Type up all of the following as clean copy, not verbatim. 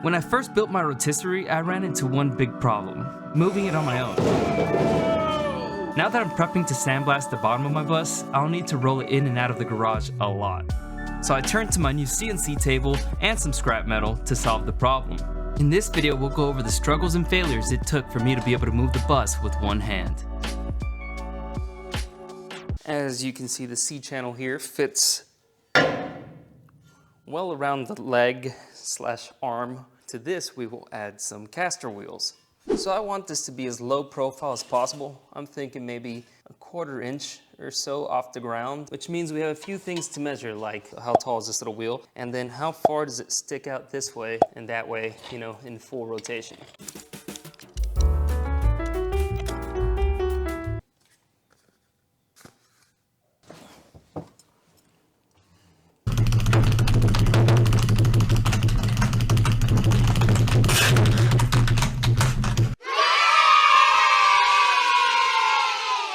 When I first built my rotisserie, I ran into one big problem: moving it on my own. Now that I'm prepping to sandblast the bottom of my bus, I'll need to roll it in and out of the garage a lot. So I turned to my new CNC table and some scrap metal to solve the problem. In this video, we'll go over the struggles and failures it took for me to be able to move the bus with one hand. As you can see, the C channel here fits well around the leg / arm. To this, we will add some caster wheels. So I want this to be as low profile as possible. I'm thinking maybe a 1/4 inch or so off the ground, which means we have a few things to measure, like how tall is this little wheel, and then how far does it stick out this way and that way, you know, in full rotation.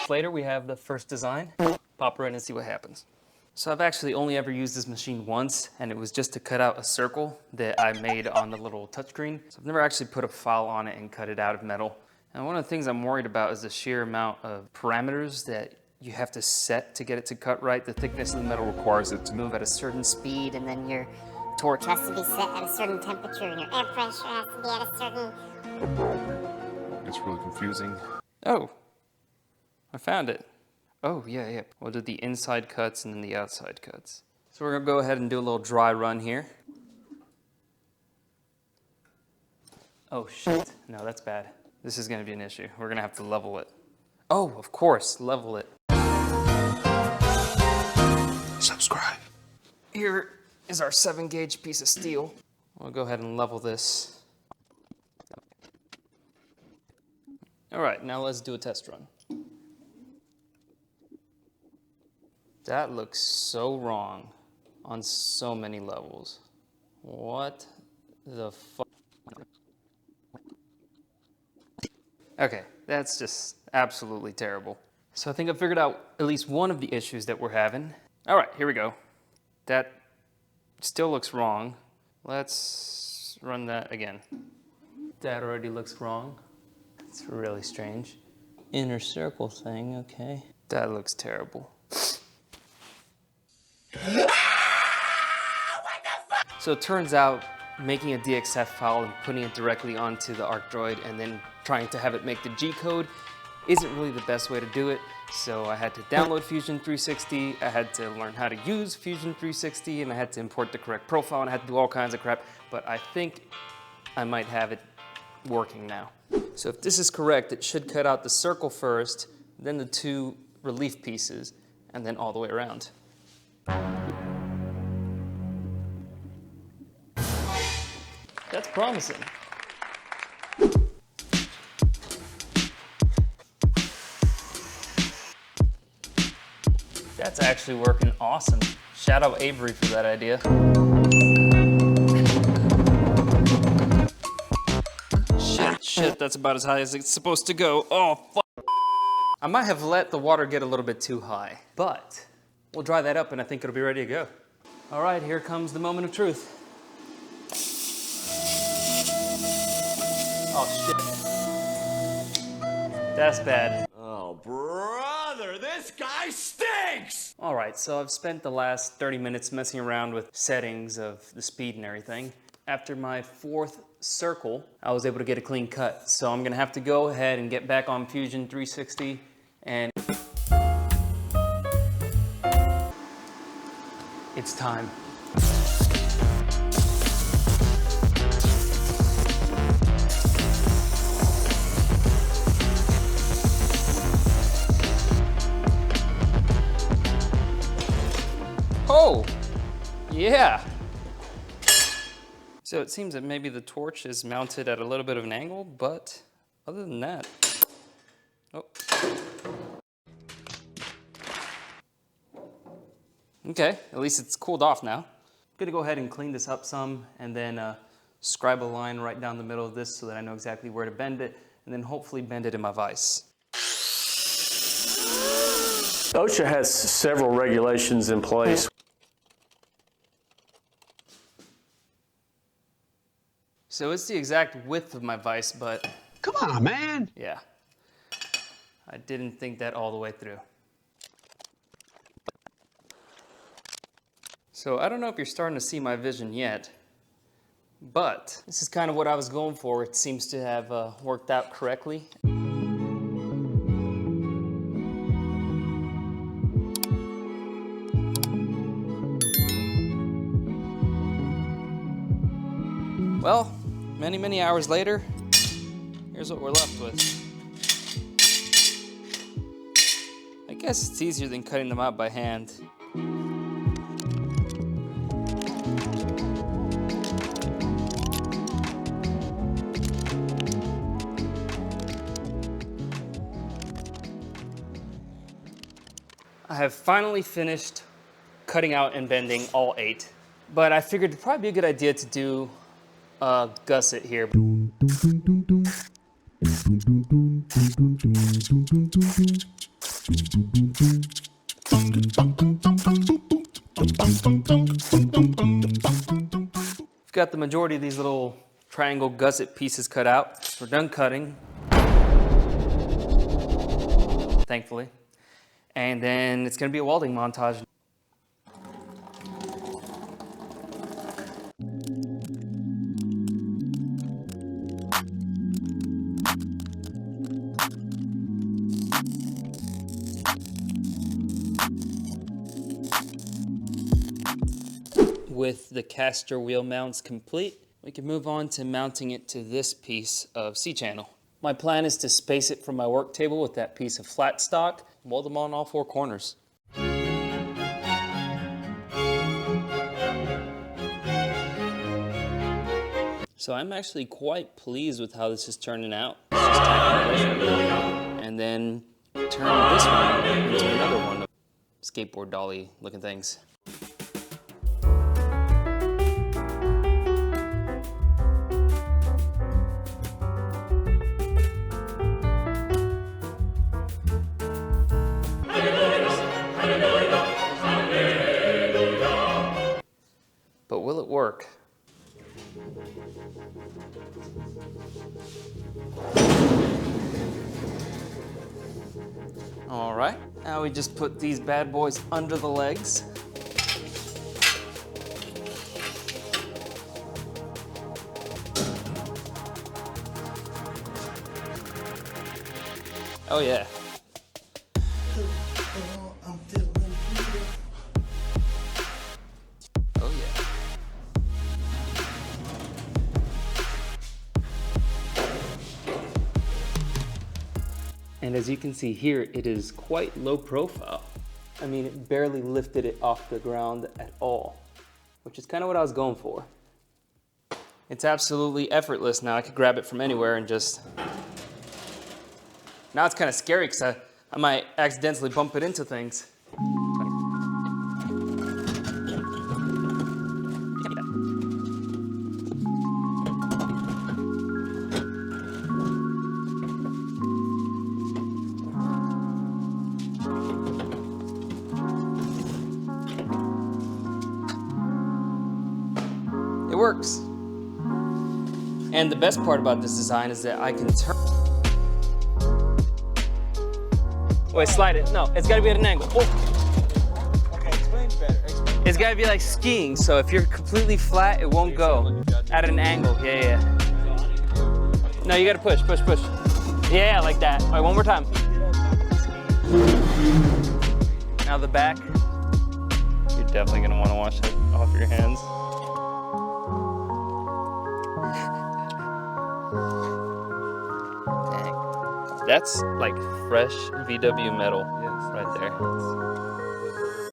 Later, we have the first design. Pop right in and see what happens. So I've actually only ever used this machine once, and it was just to cut out a circle that I made on the little touchscreen. So I've never actually put a file on it and cut it out of metal. And one of the things I'm worried about is the sheer amount of parameters that you have to set to get it to cut right. The thickness of the metal requires it to move at a certain speed, and then your torque has to be set at a certain temperature, and your air pressure has to be at a certain... It's really confusing. Oh. I found it. Oh, yeah. We'll do the inside cuts and then the outside cuts. So we're gonna go ahead and do a little dry run here. Oh, shit. No, that's bad. This is gonna be an issue. We're gonna have to level it. Oh, of course, level it. Subscribe. Here is our 7-gauge piece of steel. We'll go ahead and level this. All right, now let's do a test run. That looks so wrong on so many levels. What the fuck? Okay, that's just absolutely terrible. So I think I figured out at least one of the issues that we're having. All right, here we go. That still looks wrong. Let's run that again. That already looks wrong. It's really strange. Inner circle thing, okay. That looks terrible. So it turns out making a DXF file and putting it directly onto the ArcDroid and then trying to have it make the G code isn't really the best way to do it. So I had to download Fusion 360, I had to learn how to use Fusion 360, and I had to import the correct profile, and I had to do all kinds of crap, but I think I might have it working now. So if this is correct, it should cut out the circle first, then the 2 relief pieces, and then all the way around. That's promising. That's actually working awesome. Shout out Avery for that idea. Shit, that's about as high as it's supposed to go. Oh, fuck. I might have let the water get a little bit too high, but we'll dry that up and I think it'll be ready to go. All right, here comes the moment of truth. Oh, shit. That's bad. Oh, brother, this guy stinks! All right, so I've spent the last 30 minutes messing around with settings of the speed and everything. After my 4th circle, I was able to get a clean cut. So I'm gonna have to go ahead and get back on Fusion 360 and it's time. Oh, yeah. So it seems that maybe the torch is mounted at a little bit of an angle, but other than that, oh. Okay, at least it's cooled off now. I'm gonna go ahead and clean this up some and then scribe a line right down the middle of this so that I know exactly where to bend it, and then hopefully bend it in my vise. OSHA has several regulations in place. So it's the exact width of my vise, but Come on, man. yeah, I didn't think that all the way through. So I don't know if you're starting to see my vision yet, but this is kind of what I was going for. It seems to have worked out correctly. Well, many, many hours later, here's what we're left with. I guess it's easier than cutting them out by hand. I have finally finished cutting out and bending all 8, but I figured it'd probably be a good idea to do a gusset here. We've got the majority of these little triangle gusset pieces cut out. We're done cutting, thankfully. And then it's gonna be a welding montage. With the caster wheel mounts complete, we can move on to mounting it to this piece of C-channel. My plan is to space it from my work table with that piece of flat stock, and weld them on all 4 corners. So I'm actually quite pleased with how this is turning out. And then turn this one into another one of skateboard dolly looking things. But will it work? All right, now we just put these bad boys under the legs. Oh yeah. Oh yeah. And as you can see here, it is quite low profile. I mean, it barely lifted it off the ground at all, which is kind of what I was going for. It's absolutely effortless now. I could grab it from anywhere and just... Now it's kind of scary because I might accidentally bump it into things. It works. And the best part about this design is that I can turn... Wait, slide it. No, it's gotta be at an angle. Oh. Okay, explain better. Explain. It's gotta be like skiing, so if you're completely flat, it won't go. At an angle, yeah. No, you gotta push, push, push. Yeah, like that. All right, one more time. Now the back. You're definitely gonna wanna wash it off your hands. Dang. That's like fresh VW metal right there.